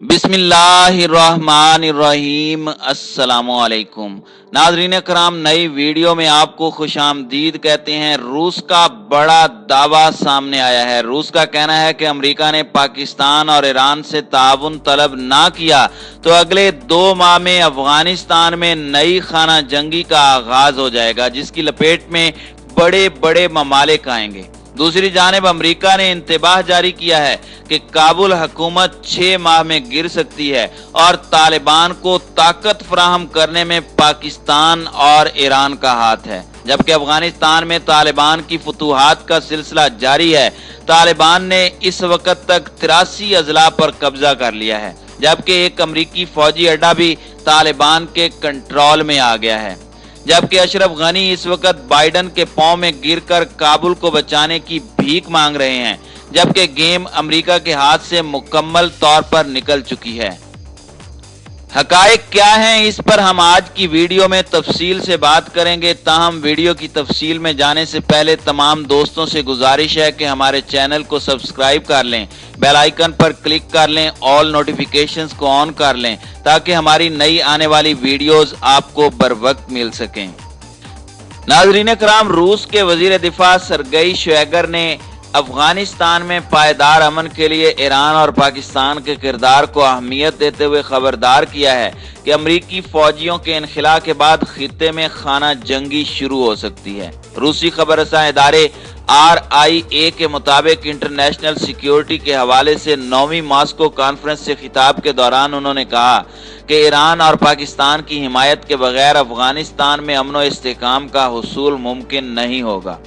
बिस्मिल्लाहिर्रहमानिर्रहीम। अस्सलामुअलैकुम नाज़रीन कराम, नई वीडियो में आपको खुशामदीद कहते हैं। रूस का बड़ा दावा सामने आया है। रूस का कहना है कि अमेरिका ने पाकिस्तान और ईरान से ताउन तलब ना किया तो अगले 2 माह में अफगानिस्तान में नई खाना जंगी का आगाज हो जाएगा, जिसकी लपेट में बड़े बड़े ममालिक आएंगे। दूसरी जानिब अमेरिका ने इंतबाह जारी किया है कि काबुल हुकूमत 6 माह में गिर सकती है और तालिबान को ताकत फराहम करने में पाकिस्तान और ईरान का हाथ है। जबकि अफगानिस्तान में तालिबान की फतूहात का सिलसिला जारी है। तालिबान ने इस वक्त तक 83 अजला पर कब्जा कर लिया है, जबकि एक अमरीकी फौजी अड्डा भी तालिबान के कंट्रोल में आ गया है। जबकि अशरफ गनी इस वक्त बाइडन के पांव में गिरकर काबुल को बचाने की भीख मांग रहे हैं, जबकि गेम अमेरिका के हाथ से मुकम्मल तौर पर निकल चुकी है। हकायक क्या हैं, इस पर हम आज की वीडियो में तफसील से बात करेंगे। ताहम वीडियो की तफसील में जाने से पहले तमाम दोस्तों से गुजारिश है कि हमारे चैनल को सब्सक्राइब कर लें, बेल आइकन पर क्लिक कर लें, ऑल नोटिफिकेशंस को ऑन कर लें ताकि हमारी नई आने वाली वीडियोस आपको बर वक्त मिल सकें। नाज़रीन कराम, रूस के वजीर दिफा सरगई शोइगु ने अफगानिस्तान में पायदार अमन के लिए ईरान और पाकिस्तान के किरदार को अहमियत देते हुए खबरदार किया है कि अमरीकी फौजियों के इनखला के बाद खित्ते में खाना जंगी शुरू हो सकती है। रूसी खबरसां इदारे RIA के मुताबिक इंटरनेशनल सिक्योरिटी के हवाले से 9वीं मॉस्को कॉन्फ्रेंस से खिताब के दौरान उन्होंने कहा कि ईरान और पाकिस्तान की हिमायत के बगैर अफगानिस्तान में अमन व इस्तेहकाम का हुसूल मुमकिन नहीं होगा।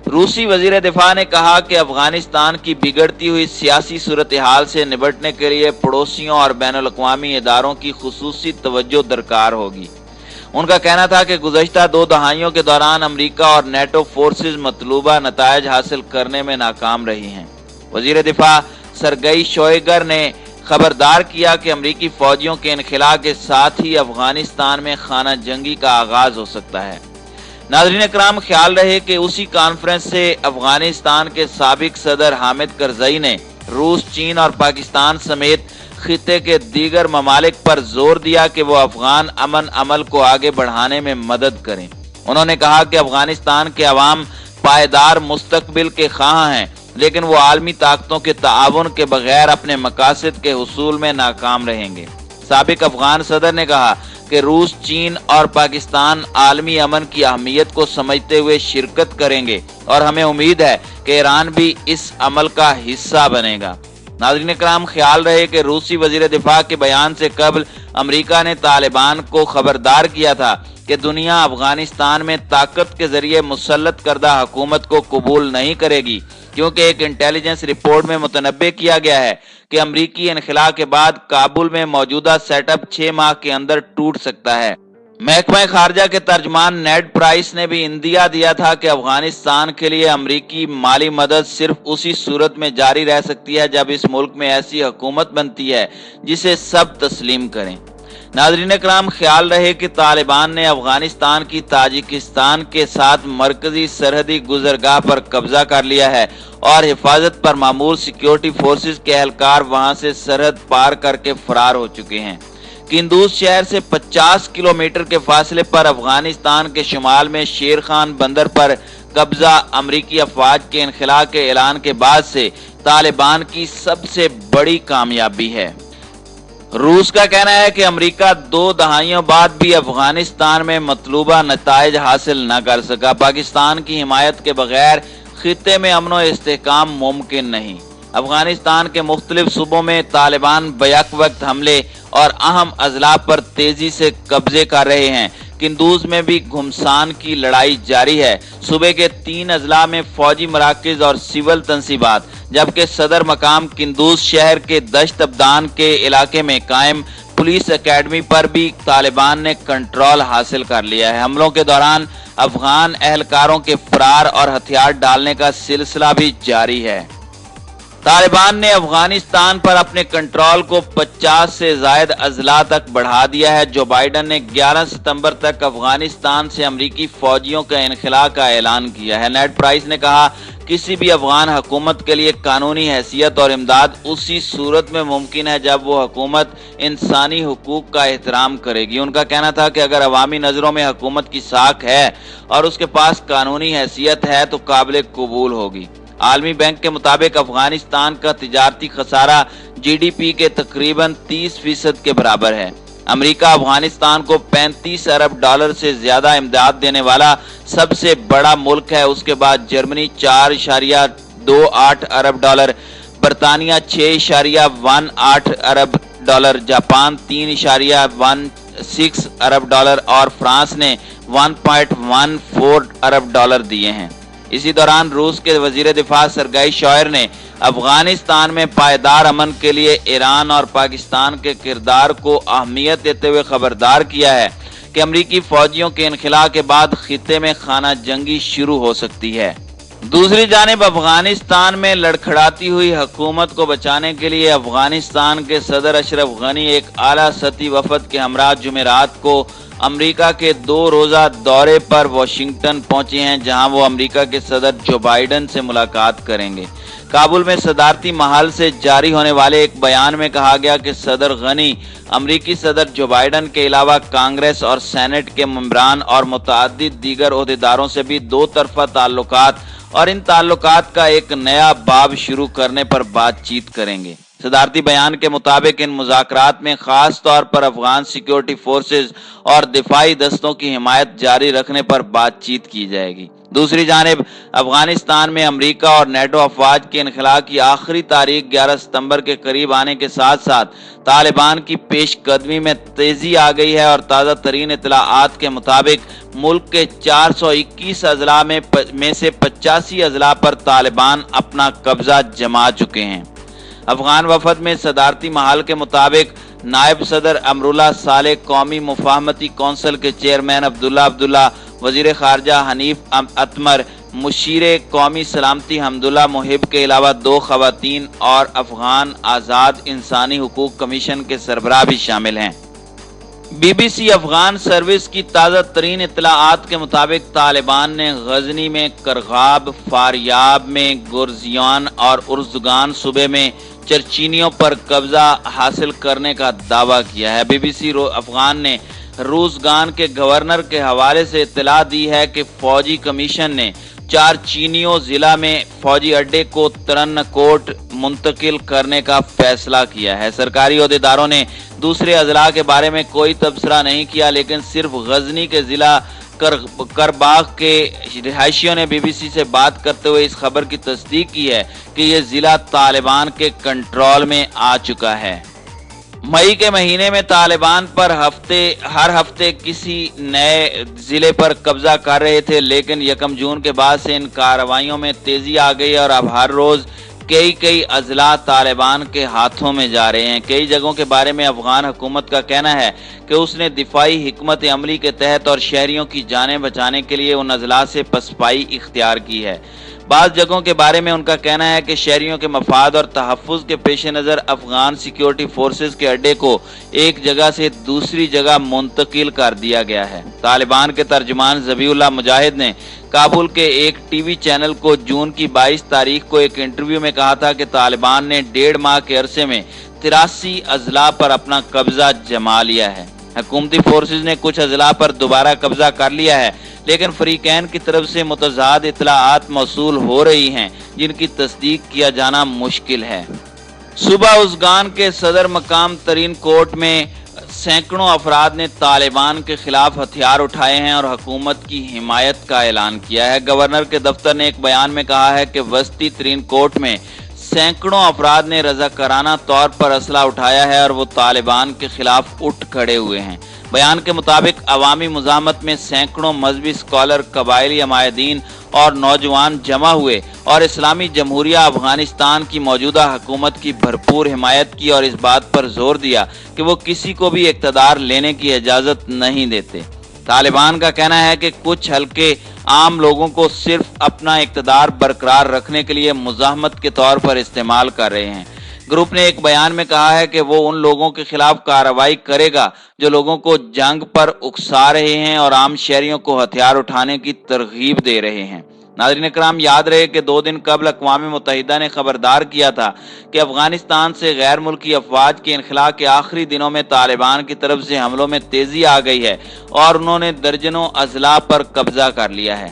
रूसी वजीर दिफा ने कहा कि अफगानिस्तान की बिगड़ती हुई सियासी सूरत हाल से निपटने के लिए पड़ोसियों और बैनुल-अक़वामी इदारों की खुसूसी तवज्जो दरकार होगी। उनका कहना था कि गुज़श्ता 2 दहाइयों के दौरान अमेरिका और नेटो फोर्सेज मतलूबा नतायज हासिल करने में नाकाम रही हैं। वजीर दिफा सरगई शोइगु ने खबरदार किया कि अमेरिकी फौजियों के इनखला के साथ ही अफगानिस्तान में खाना जंगी का आगाज हो सकता है। नाज़रीन कराम, ख्याल रहे कि उसी कॉन्फ्रेंस से अफगानिस्तान के साबिक सदर हामिद करज़ई ने रूस, चीन और पाकिस्तान समेत खित्ते के दीगर ममालिक पर जोर दिया कि वो अफगान अमन अमल को आगे बढ़ाने में मदद करें। उन्होंने कहा कि अफगानिस्तान के अवाम पायदार मुस्तकबिल के ख्वाह हैं, लेकिन वो आलमी ताकतों के ताआवुन के बगैर अपने मकासद के हुसूल में नाकाम रहेंगे। साबिक अफगान सदर ने कहा कि रूस, चीन और पाकिस्तान आलमी अमन की अहमियत को समझते हुए शिरकत करेंगे और हमें उम्मीद है कि ईरान भी इस अमल का हिस्सा बनेगा। नाज़रीन कराम, ख्याल रहे कि रूसी वजीर दिफा के बयान से कबल अमेरिका ने तालिबान को खबरदार किया था कि दुनिया अफगानिस्तान में ताकत के जरिए मुसल्लत करदा हुकूमत को कबूल नहीं करेगी, क्योंकि एक इंटेलिजेंस रिपोर्ट में मुतनब्बे किया गया है कि अमरीकी इनखला के बाद काबुल में मौजूदा सेटअप 6 माह के अंदर टूट सकता है। महकमा खारजा के तर्जमान नेड प्राइस ने भी इंदिया दिया था कि अफगानिस्तान के लिए अमरीकी माली मदद सिर्फ उसी सूरत में जारी रह सकती है जब इस मुल्क में ऐसी हुकूमत बनती है जिसे सब तस्लीम करें। नाज़रीन कराम, ख्याल रहे कि तालिबान ने अफगानिस्तान की ताजिकिस्तान के साथ मरकजी सरहदी गुजरगाह पर कब्जा कर लिया है और हिफाजत पर मामूल सिक्योरिटी फोर्सेज के एहलकार वहां से सरहद पार करके फरार हो चुके हैं। किंदूज शहर से 50 किलोमीटर के फासले पर अफगानिस्तान के शुमाल में शेर खान बंदर पर कब्जा अमरीकी अफवाज के इनखला के ऐलान के बाद से तालिबान की सबसे बड़ी कामयाबी है। रूस का कहना है कि अमेरिका 2 दहाइयों बाद भी अफगानिस्तान में मतलूबा नतायज हासिल न कर सका। पाकिस्तान की हिमायत के बगैर खित्ते में अमन व इस्तेहकाम मुमकिन नहीं। अफगानिस्तान के मुख्तलिफ सूबों में तालिबान बैक वक्त हमले और अहम अजला पर तेजी से कब्जे कर रहे हैं। किंदूज में भी घुमसान की लड़ाई जारी है। सूबे के 3 अजला में फौजी मराकज और सिविल तंसीबात, जबकि सदर मकाम किंदूज शहर के दश्त अबदान के इलाके में कायम पुलिस एकेडमी पर भी तालिबान ने कंट्रोल हासिल कर लिया है। हमलों के दौरान अफगान एहलकारों के फरार और हथियार डालने का सिलसिला भी जारी है। तालिबान ने अफगानिस्तान पर अपने कंट्रोल को 50 से ज्यादा अजला तक बढ़ा दिया है। जो बाइडन ने 11 सितंबर तक अफगानिस्तान से अमरीकी फौजियों के इनखला का ऐलान किया है। नेड प्राइस ने कहा किसी भी अफगान हुकूमत के लिए कानूनी हैसियत और इमदाद उसी सूरत में मुमकिन है जब वो हुकूमत इंसानी हुकूक का एहतराम करेगी। उनका कहना था कि अगर अवामी नज़रों में हुकूमत की साख है और उसके पास कानूनी हैसियत है तो काबिल कबूल होगी। आलमी बैंक के मुताबिक अफगानिस्तान का तिजारती खसारा GDP के तकरीबन 30% के बराबर है। अमेरिका अफगानिस्तान को 35 अरब डॉलर से ज्यादा इमदाद देने वाला सबसे बड़ा मुल्क है। उसके बाद जर्मनी 4.28 अरब डॉलर, बरतानिया 6.18 अरब डॉलर, जापान 3.16 अरब डॉलर और फ्रांस ने 1.14 अरब डॉलर दिए हैं। इसी दौरान रूस के वजीर दिफा सरगई शोइगु ने अफगानिस्तान में पायदार अमन के लिए ईरान और पाकिस्तान के किरदार को अहमियत देते हुए खबरदार किया है कि अमरीकी फौजियों के इनखला के बाद खित्ते में खाना जंगी शुरू हो सकती है। दूसरी जानिब अफगानिस्तान में लड़खड़ाती हुई हुकूमत को बचाने के लिए अफगानिस्तान के सदर अशरफ गनी एक आला सतही वफद के हमरा जुमेरात को अमेरिका के 2 रोज़ा दौरे पर वाशिंगटन पहुंचे हैं, जहां वो अमेरिका के सदर जो बाइडन से मुलाकात करेंगे। काबुल में सदारती महल से जारी होने वाले एक बयान में कहा गया कि सदर गनी अमेरिकी सदर जो बाइडन के अलावा कांग्रेस और सेनेट के मेंबरान और मुतअद्दिद दीगर ओहदेदारों से भी दो तरफा ताल्लुकात और इन ताल्लुकात का एक नया बाब शुरू करने पर बातचीत करेंगे। सदारती बयान के मुताबिक इन मुज़ाकरात में खास तौर पर अफगान सिक्योरिटी फोर्सेज और दिफाई दस्तों की हिमायत जारी रखने पर बातचीत की जाएगी। दूसरी जानिब अफगानिस्तान में अमेरिका और नेटो अफवाज के इनखला की आखिरी तारीख 11 सितंबर के करीब आने के साथ साथ तालिबान की पेशकदमी में तेजी आ गई है और ताज़ा तरीन इतलाआत के मुताबिक मुल्क के 421 अजला में से 85 अजला पर तालिबान अपना कब्जा जमा चुके हैं। अफगान वफद में सदारती महल के मुताबिक नायब सदर अमरुल्लाह सालेह, कौमी मुफाहमती कौंसिल के चेयरमैन अब्दुल्ला, वजीर खारजा हनीफ अतमर, मुशीरे कौमी सलामती हमदुल्ला मुहिब के अलावा 2 खवातीन और अफगान आज़ाद इंसानी हुकूक कमीशन के सरबराह भी शामिल हैं। BBC अफगान सर्विस की ताज़ा तरीन इतलाआत के मुताबिक तालिबान ने गजनी में, करगाब, फारयाब में, गुर्जियान और उर्जुगान सूबे में चरचीनियों पर कब्जा हासिल करने का दावा किया है। BBC अफगान ने रूसगान के गवर्नर के हवाले से इत्तला दी है कि फौजी कमीशन ने 4 चीनियों जिला में फौजी अड्डे को तरन्नकोट मुंतकिल करने का फैसला किया है। सरकारी ओहदेदारों ने दूसरे अजला के बारे में कोई तबसरा नहीं किया, लेकिन सिर्फ गजनी के जिला करबाग के रिहायशियों ने BBC से बात करते हुए इस खबर की तस्दीक की है कि यह जिला तालिबान के कंट्रोल में आ चुका है। मई के महीने में तालिबान पर हर हफ्ते किसी नए जिले पर कब्जा कर रहे थे, लेकिन 1 जून के बाद से इन कार्रवाइयों में तेजी आ गई और अब हर रोज कई अजला तालिबान के हाथों में जा रहे हैं। कई जगहों के बारे में अफगान हुकूमत का कहना है कि उसने दिफाई हिकमत अमली के तहत और शहरियों की जानें बचाने के लिए उन अजला से पसपाई इख्तियार की है। बाज़ जगहों के बारे में उनका कहना है कि शहरियों के मफाद और तहफ़्फ़ुज़ के पेश नज़र अफगान सिक्योरिटी फोर्सेज के अड्डे को एक जगह से दूसरी जगह मुंतकिल कर दिया गया है। तालिबान के तर्जुमान ज़बीउल्लाह मुजाहिद ने काबुल के एक टीवी चैनल को जून की 22 तारीख को एक इंटरव्यू में कहा था कि तालिबान ने 1.5 माह के अरसे में 83 अजला पर अपना कब्जा जमा लिया है। हुकूमती फोर्सेज ने कुछ अजला पर दोबारा कब्जा कर लिया है, लेकिन फरीकैन की तरफ से मुतज़ाद इत्तलाआत मौसूल हो रही हैं जिनकी तस्दीक किया जाना मुश्किल है। सुबह उज़गान के सदर मकाम तरीन कोर्ट में सैकड़ों अफराद ने तालिबान के खिलाफ हथियार उठाए हैं और हुकूमत की हिमायत का ऐलान किया है। गवर्नर के दफ्तर ने एक बयान में कहा है कि वस्ती तरीन कोर्ट में सैकड़ों अफराद ने रज़ाकाराना तौर पर असला उठाया है और वो तालिबान के खिलाफ उठ खड़े हुए हैं। बयान के मुताबिक अवामी मुज़ाहमत में सैकड़ों मजहबी स्कॉलर, कबायली अमायदीन और नौजवान जमा हुए और इस्लामी जमहूरिया अफगानिस्तान की मौजूदा हुकूमत की भरपूर हिमायत की और इस बात पर जोर दिया कि वो किसी को भी इक़्तिदार लेने की इजाज़त नहीं देते। तालिबान का कहना है कि कुछ हल्के आम लोगों को सिर्फ अपना इक़्तिदार बरकरार रखने के लिए मुज़ाहमत के तौर पर इस्तेमाल कर रहे हैं। ग्रुप ने एक बयान में कहा है कि वो उन लोगों के खिलाफ कार्रवाई करेगा जो लोगों को जंग पर उकसा रहे हैं और आम शहरियों को हथियार उठाने की तरगीब दे रहे हैं। नाज़रीन इकराम, याद रहे कि 2 दिन कबल अक़वाम मुत्तहिदा ने खबरदार किया था कि अफगानिस्तान से गैर मुल्की अफवाज के इनखला के आखिरी दिनों में तालिबान की तरफ से हमलों में तेजी आ गई है और उन्होंने दर्जनों अजला पर कब्जा कर लिया है।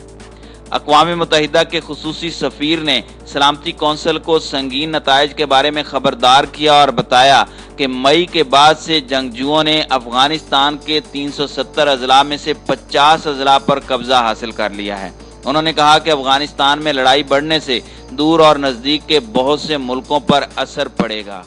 अक़वाम मुत्तहिदा के खुसूसी सफ़ीर ने सलामती कौंसिल को संगीन नताइज के बारे में खबरदार किया और बताया कि मई के बाद से जंगजुओं ने अफगानिस्तान के 370 अजला में से 50 अजला पर कब्जा हासिल कर लिया है। उन्होंने कहा कि अफगानिस्तान में लड़ाई बढ़ने से दूर और नज़दीक के बहुत से मुल्कों पर असर पड़ेगा।